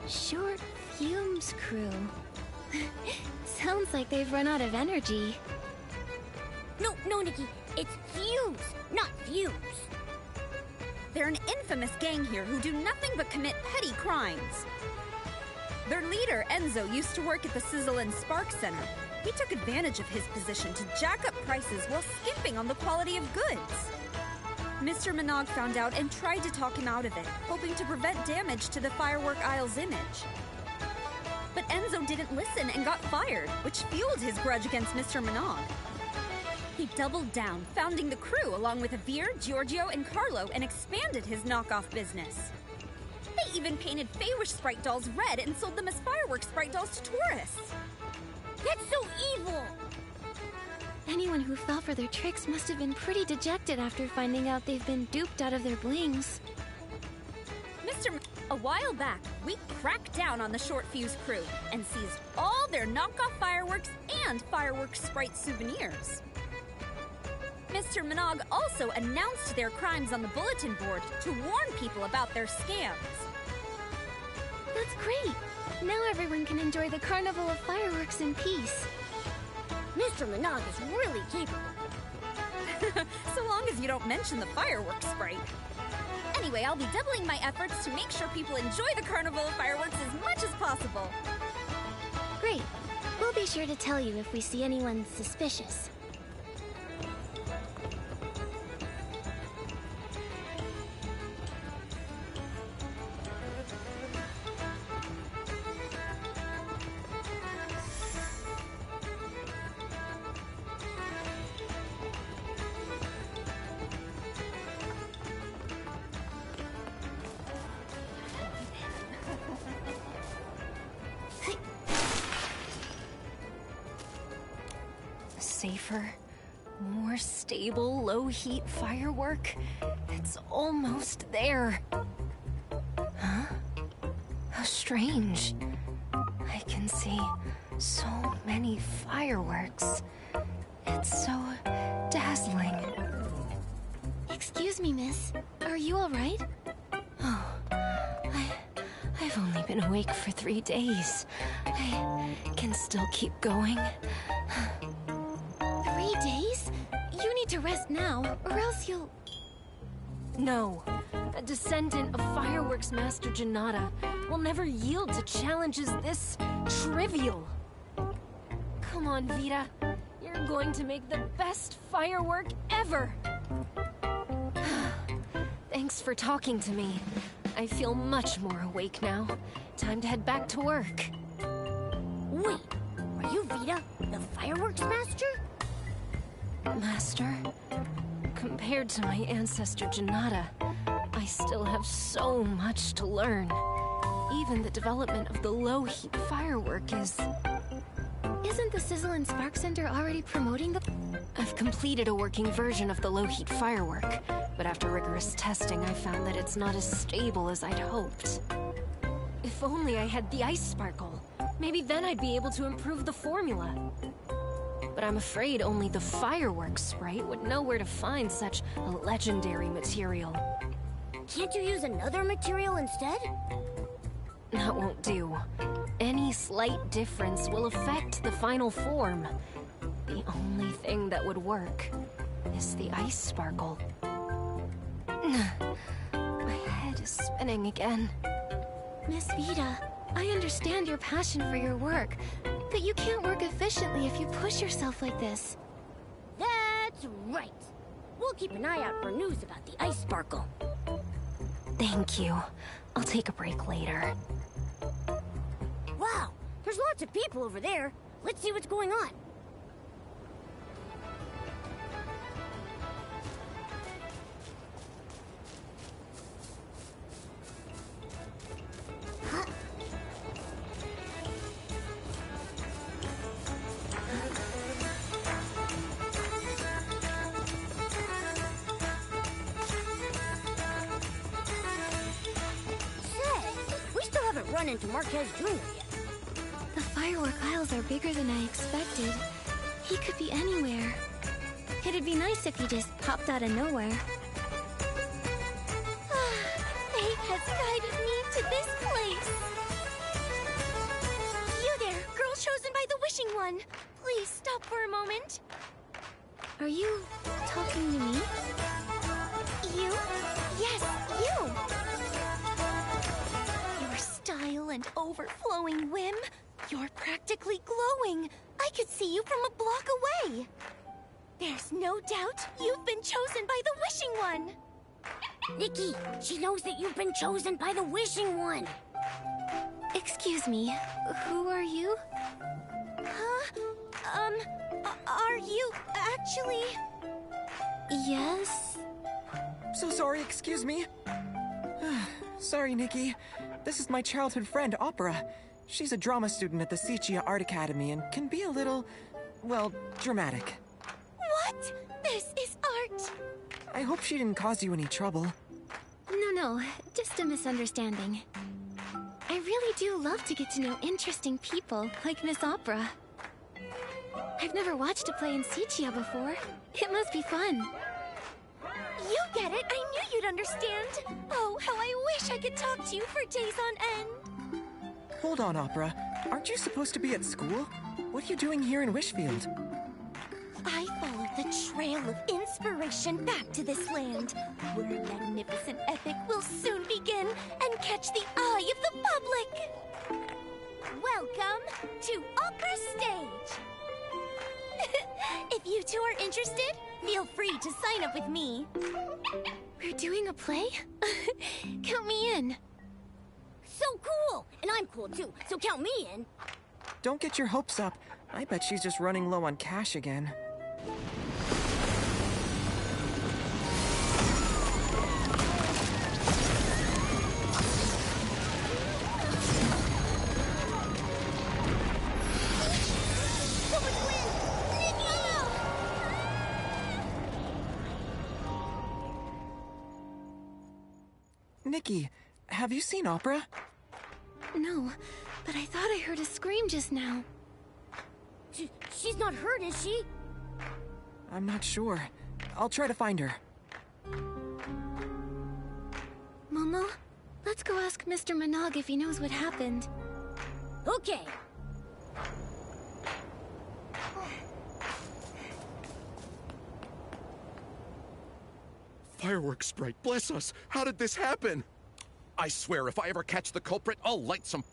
Short Fumes Crew. Sounds like they've run out of energy. No, Nikki. It's Fuse, not Fuse. They're an infamous gang here who do nothing but commit petty crimes. Their leader, Enzo, used to work at the Sizzle and Spark Center. He took advantage of his position to jack up prices while skimping on the quality of goods. Mr. Minogue found out and tried to talk him out of it, hoping to prevent damage to the Firework Isle's image. But Enzo didn't listen and got fired, which fueled his grudge against Mr. Minogue. He doubled down, founding the crew along with Avir, Giorgio, and Carlo, and expanded his knockoff business. They even painted Feywish sprite dolls red and sold them as fireworks sprite dolls to tourists. That's so evil! Anyone who fell for their tricks must have been pretty dejected after finding out they've been duped out of their blings. A while back, we cracked down on the Short Fuse crew and seized all their knockoff fireworks and fireworks sprite souvenirs. Mr. Minogue also announced their crimes on the bulletin board to warn people about their scams. That's great! Now everyone can enjoy the Carnival of Fireworks in peace. Mr. Minogue is really capable. So long as you don't mention the fireworks sprite. Anyway, I'll be doubling my efforts to make sure people enjoy the Carnival of Fireworks as much as possible. Great. We'll be sure to tell you if we see anyone suspicious. Safer, more stable, low-heat firework. It's almost there. Huh? How strange. I can see so many fireworks. It's so dazzling. Excuse me, miss. Are you all right? Oh, I've only been awake for 3 days. I can still keep going. 3 days? You need to rest now, or else you'll... No. A descendant of Fireworks Master Janata will never yield to challenges this trivial. Come on, Vita. You're going to make the best firework ever. Thanks for talking to me. I feel much more awake now. Time to head back to work. Wait, are you Vita, the Fireworks Master? Master? Compared to my ancestor Janata, I still have so much to learn. Even the development of the low-heat firework is... Isn't the Sizzle and Spark Center already promoting the... I've completed a working version of the low-heat firework, but after rigorous testing I found that it's not as stable as I'd hoped. If only I had the ice sparkle, maybe then I'd be able to improve the formula. But I'm afraid only the fireworks sprite would know where to find such a legendary material. Can't you use another material instead? That won't do. Any slight difference will affect the final form. The only thing that would work is the ice sparkle. My head is spinning again. Miss Vita, I understand your passion for your work, but you can't work efficiently if you push yourself like this. That's right. We'll keep an eye out for news about the ice sparkle. Thank you. I'll take a break later. Wow, there's lots of people over there. Let's see what's going on. Run into Marquez Jr. yet. The firework aisles are bigger than I expected. He could be anywhere. It'd be nice if he just popped out of nowhere. Fate has guided me to this place. You there, girl chosen by the Wishing One. Please stop for a moment. Are you talking to me? You? Yes, you! Style and overflowing whim. You're practically glowing. I could see you from a block away. There's no doubt you've been chosen by the Wishing One. Nikki, she knows that you've been chosen by the Wishing One. Excuse me, who are you? Huh? Are you actually... Yes? So sorry, excuse me. Sorry, Nikki. This is my childhood friend, Opera. She's a drama student at the Sichia Art Academy and can be a little, well, dramatic. What? This is art! I hope she didn't cause you any trouble. No, just a misunderstanding. I really do love to get to know interesting people like Miss Opera. I've never watched a play in Sichia before. It must be fun. You get it! I knew you'd understand! Oh, how I wish I could talk to you for days on end! Hold on, Opera. Aren't you supposed to be at school? What are you doing here in Wishfield? I followed the trail of inspiration back to this land, where a magnificent epic will soon begin and catch the eye of the public! Welcome to Opera Stage! If you two are interested, feel free to sign up with me. We're doing a play? Count me in. So cool! And I'm cool too, so count me in. Don't get your hopes up. I bet she's just running low on cash again. Nikki, have you seen Opera? No, but I thought I heard a scream just now. She's not hurt, is she? I'm not sure. I'll try to find her. Momo, let's go ask Mr. Manaug if he knows what happened. Okay. Fireworks Sprite, bless us! How did this happen? I swear, if I ever catch the culprit, I'll light some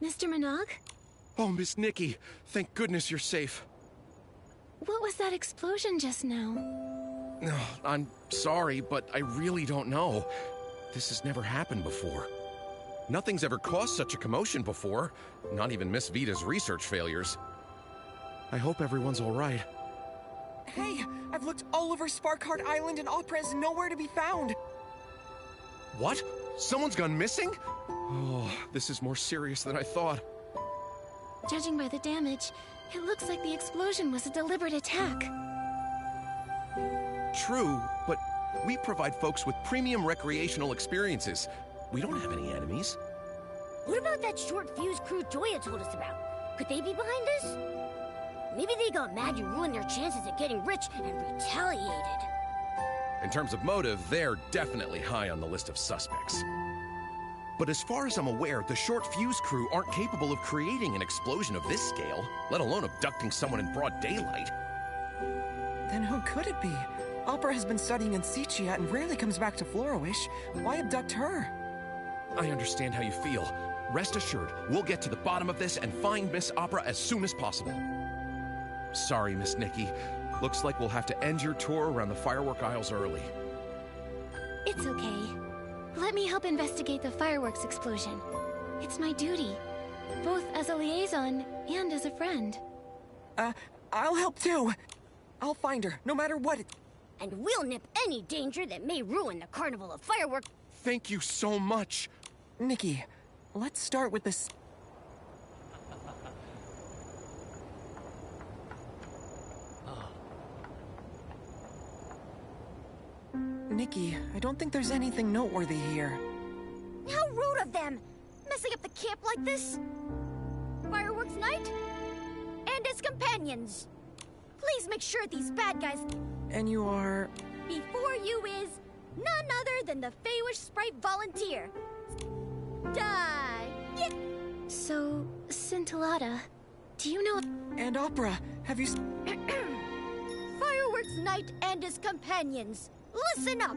Mr. Manaug? Oh, Miss Nikki, thank goodness you're safe. What was that explosion just now? No, I'm sorry, but I really don't know. This has never happened before. Nothing's ever caused such a commotion before, not even Miss Vita's research failures. I hope everyone's all right. Hey, I've looked all over Sparkheart Island and Opera is nowhere to be found. What? Someone's gone missing? Oh, this is more serious than I thought. Judging by the damage, it looks like the explosion was a deliberate attack. True, but we provide folks with premium recreational experiences. We don't have any enemies. What about that short fuse crew Joya told us about? Could they be behind us? Maybe they got mad you ruined their chances at getting rich and retaliated. In terms of motive, they're definitely high on the list of suspects. But as far as I'm aware, the short fuse crew aren't capable of creating an explosion of this scale, let alone abducting someone in broad daylight. Then who could it be? Opera has been studying in Sichia and rarely comes back to Floriwish. Why abduct her? I understand how you feel. Rest assured, we'll get to the bottom of this and find Miss Opera as soon as possible. Sorry, Miss Nikki. Looks like we'll have to end your tour around the firework aisles early. It's okay. Let me help investigate the fireworks explosion. It's my duty, both as a liaison and as a friend. I'll help too. I'll find her, no matter what. And we'll nip any danger that may ruin the carnival of fireworks. Thank you so much. Nikki, let's start with this. Nikki, I don't think there's anything noteworthy here. How rude of them! Messing up the camp like this! Fireworks night? And its companions. Please make sure these bad guys... And you are... Before you is none other than the Feywish Sprite Volunteer. Die! Yeah. So, Scintillata, do you know... And Opera, have you... Fireworks Night and his companions. Listen up!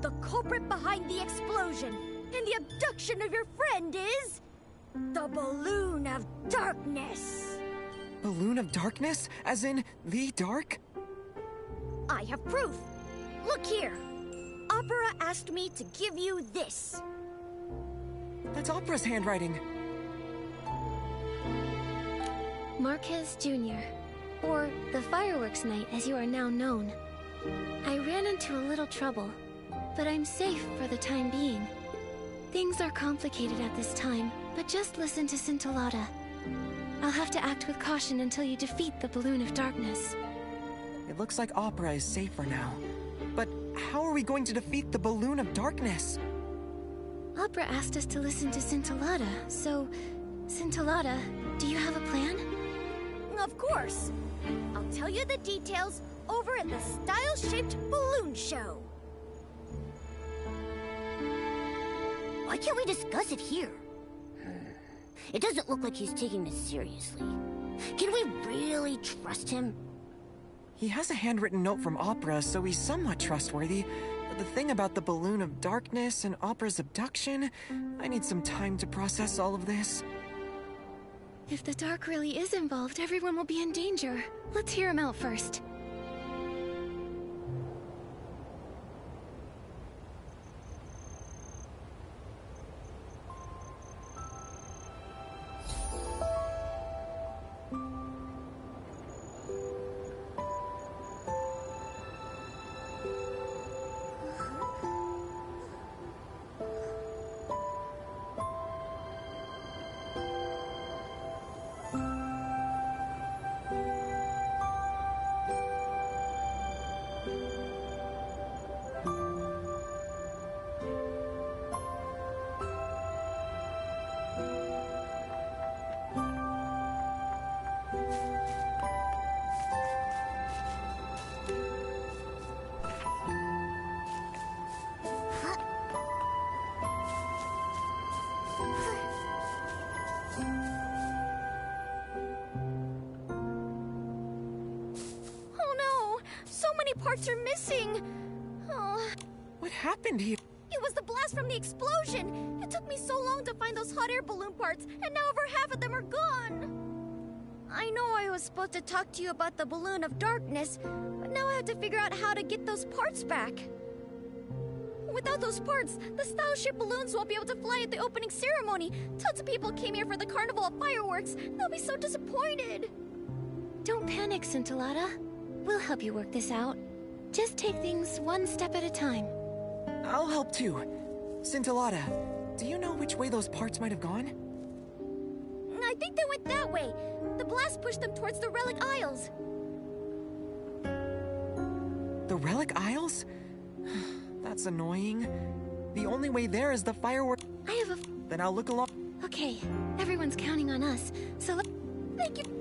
The culprit behind the explosion and the abduction of your friend is... the Balloon of Darkness! Balloon of Darkness? As in, the dark? I have proof! Look here! Opera asked me to give you this. That's Opera's handwriting. Marquez Jr., or the Fireworks Night as you are now known. I ran into a little trouble, but I'm safe for the time being. Things are complicated at this time, but just listen to Scintillata. I'll have to act with caution until you defeat the Balloon of Darkness. It looks like Opera is safe for now. But how are we going to defeat the Balloon of Darkness? Opera asked us to listen to Scintillata, so... Scintillata, do you have a plan? Of course! I'll tell you the details over at the Style-Shaped Balloon Show. Why can't we discuss it here? It doesn't look like he's taking this seriously. Can we really trust him? He has a handwritten note from Opera, so he's somewhat trustworthy. But the thing about the Balloon of Darkness and Opera's abduction, I need some time to process all of this. If the dark really is involved, everyone will be in danger. Let's hear him out first. Parts are missing. Oh. What happened here? It was the blast from the explosion. It took me so long to find those hot air balloon parts, and now over half of them are gone. I know I was supposed to talk to you about the Balloon of Darkness, but now I have to figure out how to get those parts back. Without those parts, the style-shaped balloons won't be able to fly at the opening ceremony. Tons of people came here for the Carnival of Fireworks. They'll be so disappointed. Don't panic, Scintillata. We'll help you work this out. Just take things one step at a time. I'll help too. Scintillata, do you know which way those parts might have gone? I think they went that way. The blast pushed them towards the Relic Isles. The Relic Isles? That's annoying. The only way there is the firework. I have a... Then I'll look along. Okay, everyone's counting on us, so let... Thank you.